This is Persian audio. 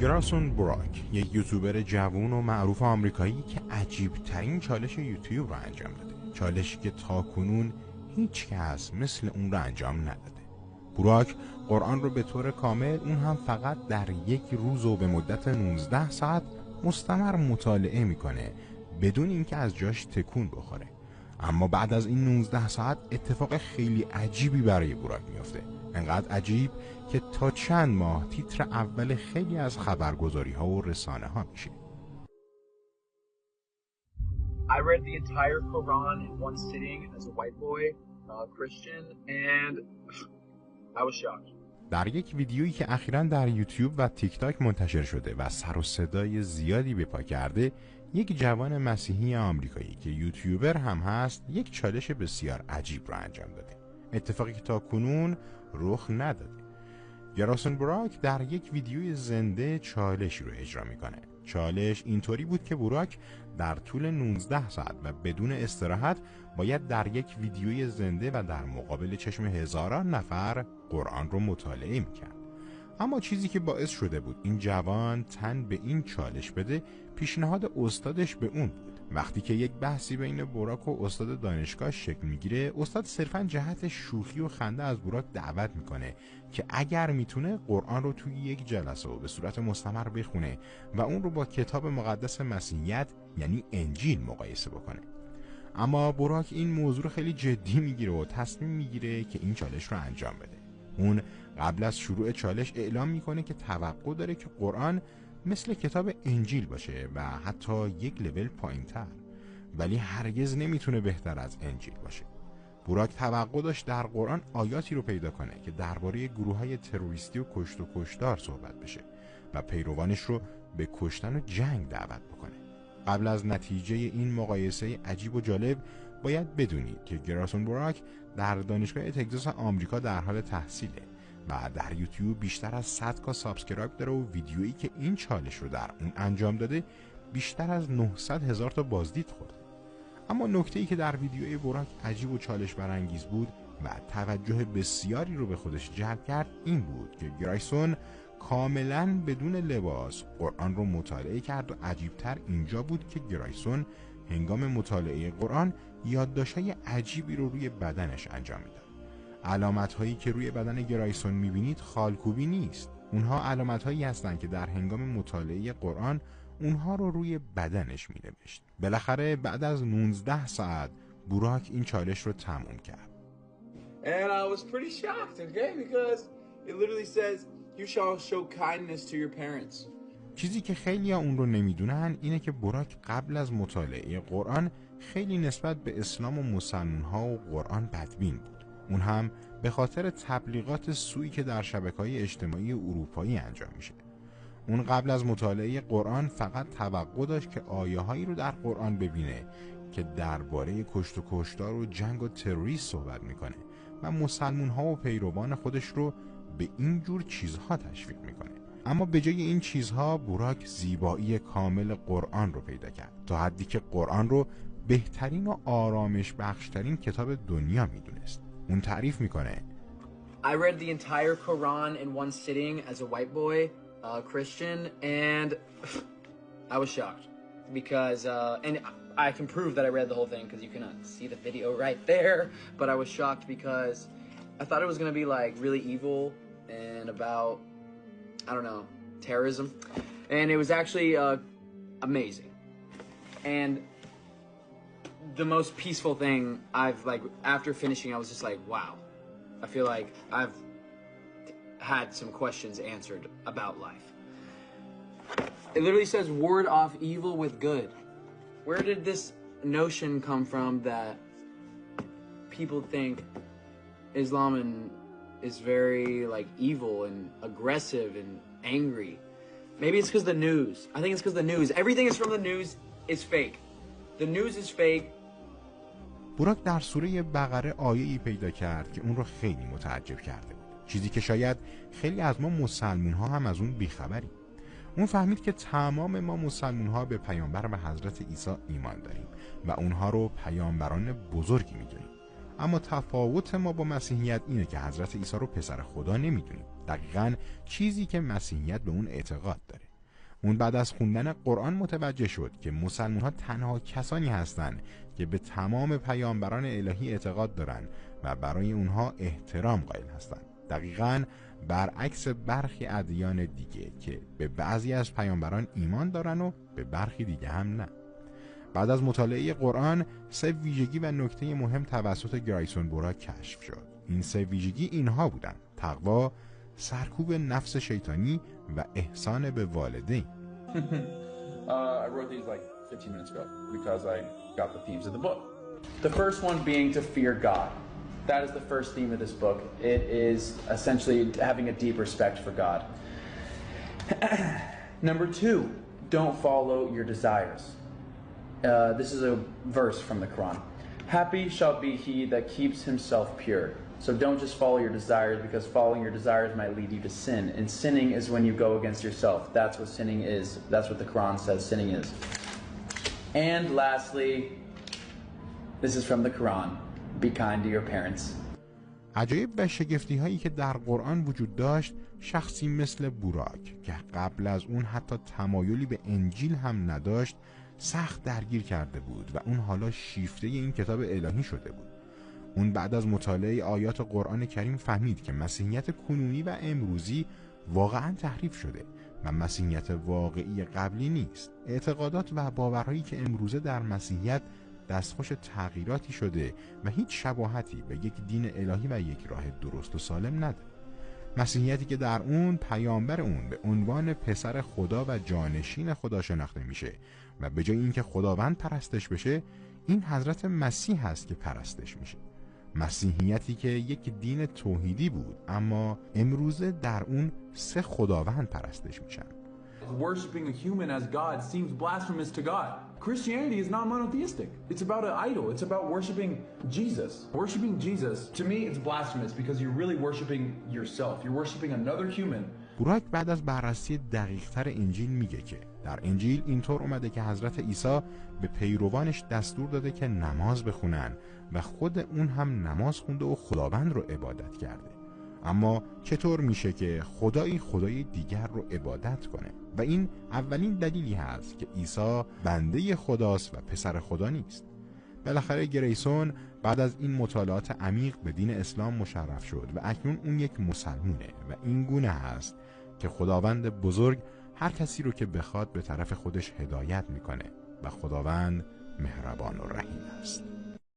گراسون براک، یک یوتیوبر جوان و معروف آمریکایی که عجیب ترین چالش یوتیوب را انجام داده. چالشی که تاکنون هیچ کس مثل اون را انجام نداده. براک قرآن رو به طور کامل، اون هم فقط در یک روز و به مدت 19 ساعت مستمر مطالعه میکنه بدون اینکه از جاش تکون بخوره. اما بعد از این 19 ساعت اتفاق خیلی عجیبی برای براک میفته. انقدر عجیب که تا چند ماه تیتر اول خیلی از خبرگزاری ها و رسانه ها میشه. I read the entire Quran in one sitting as a white boy, Christian, and I was shocked. در یک ویدیویی که اخیراً در یوتیوب و تیک تاک منتشر شده و سر و صدای زیادی به پا کرده، یک جوان مسیحی آمریکایی که یوتیوبر هم هست یک چالش بسیار عجیب را انجام داده. اتفاقی که تا کنون رخ نداده. گراسون براک در یک ویدیوی زنده چالشی رو اجرا میکنه. چالش اینطوری بود که براک در طول 19 ساعت و بدون استراحت باید در یک ویدیوی زنده و در مقابل چشم هزاران نفر قرآن رو مطالعه میکرد. اما چیزی که باعث شده بود این جوان تن به این چالش بده، پیشنهاد استادش به اون بود. وقتی که یک بحثی بین براک و استاد دانشگاه شکل میگیره، استاد صرفاً جهت شوخی و خنده از براک دعوت میکنه که اگر میتونه قرآن رو توی یک جلسه و به صورت مستمر بخونه و اون رو با کتاب مقدس مسیحیت یعنی انجیل مقایسه بکنه. اما براک این موضوع رو خیلی جدی میگیره و تصمیم میگیره که این چالش رو انجام بده. اون قبل از شروع چالش اعلام میکنه که توقع داره که قرآن مثل کتاب انجیل باشه و حتی یک لول پایین‌تر، ولی هرگز نمیتونه بهتر از انجیل باشه. براک توقع داشت در قرآن آیاتی رو پیدا کنه که درباره گروه‌های تروریستی و کشت و کشتار صحبت بشه و پیروانش رو به کشتن و جنگ دعوت بکنه. قبل از نتیجه این مقایسه عجیب و جالب باید بدونید که گراسون براک در دانشگاه تگزاس آمریکا در حال تحصیله و در یوتیوب بیشتر از 100K سابسکرایب داره و ویدیویی که این چالش رو در اون انجام داده بیشتر از 900,000 تا بازدید خورده. اما نکته‌ای که در ویدیوی براک عجیب و چالش برانگیز بود و توجه بسیاری رو به خودش جلب کرد این بود که گراسون کاملا بدون لباس قرآن رو مطالعه کرد و عجیبتر اینجا بود که گراسون هنگام مطالعه قرآن یادداشت‌های عجیبی رو روی بدنش انجام میداد. علامت‌هایی که روی بدن گراسون می‌بینید خالکوبی نیست. اونها علامت‌هایی هستند که در هنگام مطالعه قرآن اونها رو روی بدنش می‌نوشت. بالاخره بعد از 19 ساعت براک این چالش رو تموم کرد. And I was pretty shocked, okay, because it literally says you shall show kindness to your parents. چیزی که خیلی اون رو نمیدونن اینه که براک قبل از مطالعه قرآن خیلی نسبت به اسلام و مسلمان‌ها و قرآن بدبین بود. اون هم به خاطر تبلیغات سوئی که در شبکه‌های اجتماعی اروپایی انجام میشه. اون قبل از مطالعه قرآن فقط توقع داشت که آیه‌هایی رو در قرآن ببینه که درباره کشت و کشتار و جنگ و تروریسم صحبت میکنه و مسلمان‌ها و پیروان خودش رو به این جور چیزها تشویق میکنه. اما به جای این چیزها براک زیبایی کامل قرآن رو پیدا کرد، تا حدی که قرآن رو بهترین و آرامش بخشترین کتاب دنیا میدونست. اون تعریف میکنه I read the entire Quran in one sitting as a white boy, Christian, and I was shocked because, and I can prove that I read the whole thing because you cannot see the video right there, but I was shocked because I thought it was going to be like really evil and about, I don't know, terrorism, and it was actually amazing. And the most peaceful thing I've, like, after finishing, I was just like, wow. I feel like I've had some questions answered about life. It literally says ward off evil with good. Where did this notion come from that people think Islam is very like evil and aggressive and angry? Maybe it's because the news. I think it's because the news. Everything is from the news is fake. The news is fake. براک در سوره بقره آیه‌ای پیدا کرد که اون رو خیلی متعجب کرده بود. چیزی که شاید خیلی از ما مسلمان‌ها هم از اون بیخبریم. اون فهمید که تمام ما مسلمان‌ها به پیامبر و حضرت عیسی ایمان داریم و اونها رو پیامبران بزرگی می‌دونیم. اما تفاوت ما با مسیحیت اینه که حضرت عیسی رو پسر خدا نمی‌دونیم. دقیقاً چیزی که مسیحیت به اون اعتقاد داره. اون بعد از خوندن قرآن متوجه شد که مسلمان‌ها تنها کسانی هستند که به تمام پیامبران الهی اعتقاد دارن و برای اونها احترام قائل هستند. دقیقاً برعکس برخی ادیان دیگه که به بعضی از پیامبران ایمان دارن و به برخی دیگه هم نه. بعد از مطالعه قرآن 3 ویژگی و نکته مهم توسط گرایسون بوراک کشف شد. این 3 ویژگی اینها بودن: تقوا، سرکوب نفس شیطانی و احسان به والدین. I wrote these like 15 minutes ago because I got the themes of the book. The first one being to fear God. That is the first theme of this book. It is essentially having a deep respect for God. Number 2, don't follow your desires. This is a verse from the Quran. Happy shall be he that keeps himself pure. So don't just follow your desires, because following your desires might lead you to sin. And sinning is when you go against yourself. That's what sinning is. That's what the Quran says sinning is. And lastly, this is from the Quran. Be kind to your parents. عجایب و شگفتی هایی که در قرآن وجود داشت، شخصی مثل بوراک که قبل از اون حتی تمایلی به انجیل هم نداشت سخت درگیر کرده بود و اون حالا شیفته این کتاب الهی شده بود. اون بعد از مطالعه آیات قرآن کریم فهمید که مسیحیت کنونی و امروزی واقعا تحریف شده و مسیحیت واقعی قبلی نیست. اعتقادات و باورهایی که امروزه در مسیحیت دستخوش تغییراتی شده و هیچ شباهتی به یک دین الهی و یک راه درست و سالم نداره. مسیحیتی که در اون پیامبر اون به عنوان پسر خدا و جانشین خدا شناخته میشه و به جای اینکه خداوند پرستش بشه، این حضرت مسیح هست که پرستش میشه. مسیحیتی که یک دین توحیدی بود اما امروزه در اون 3 خداوند پرستش میشن. Worshipping a human as God seems blasphemous to God. Christianity is not monotheistic. It's about an idol. It's about worshiping Jesus. Worshipping Jesus, to me, it's blasphemous because you're really worshiping yourself. You're worshiping another human. بوراک بعد از بررسی دقیق‌تر انجیل میگه که در انجیل اینطور اومده که حضرت عیسی به پیروانش دستور داده که نماز بخونن و خود اون هم نماز خونده و خداوند رو عبادت کرده. اما چطور میشه که خدای دیگر رو عبادت کنه؟ و این اولین دلیلی هست که عیسی بنده خداست و پسر خدا نیست. بالاخره گریسون بعد از این مطالعات عمیق به دین اسلام مشرف شد و اکنون اون یک مسلمونه و این گونه هست که خداوند بزرگ هر کسی رو که بخواد به طرف خودش هدایت میکنه و خداوند مهربان و رحیم است.